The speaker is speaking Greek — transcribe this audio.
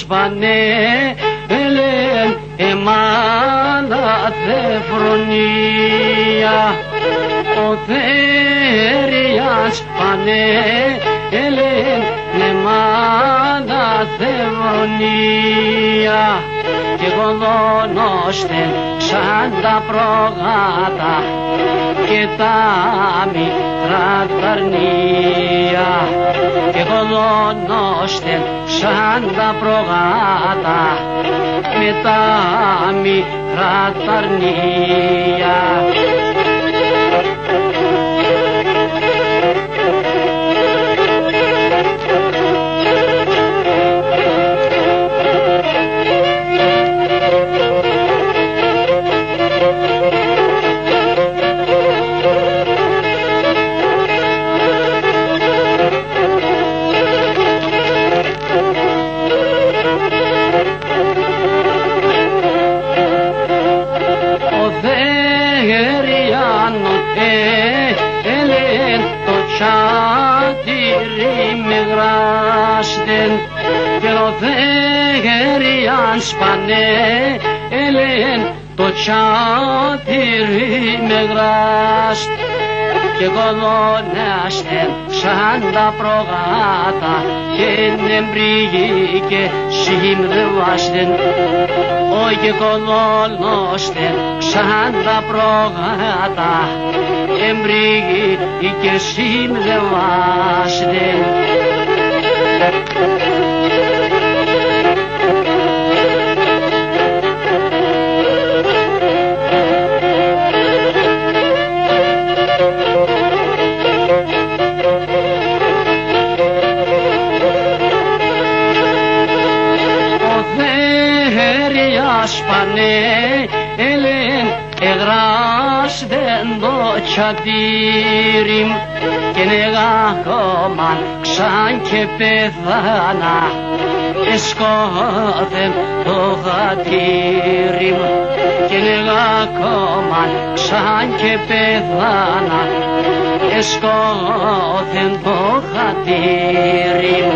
σπανέ ελέν εμάνα θεφρονία ο θέριας σπανέ ελέν εμάνα θεφρονία κι εγώ δώνωστε σαν τα προγάτα και τα μικρά ταρνία κι εγώ δώνωστε σαν τα προγάτα με τα μικρά ταρνία. Και ο δεγεριάν σπανέ ελέν το τσάτιρι με γράστ κι εγώ δώνεστε σαν τα προγάτα και νεμπρίγη και σύμδευάστεν όχι εγώ δώνωστε σαν τα προγάτα εμπρίγη και σύμδευάστεν. Σπανέ ελέν εγράστεν το τσατήριμ και νεγάκομαν ξαν και πεθάνα εσκόθεν το χατήριμ και νεγάκομαν ξαν και πεθάνα εσκόθεν το χατήριμ.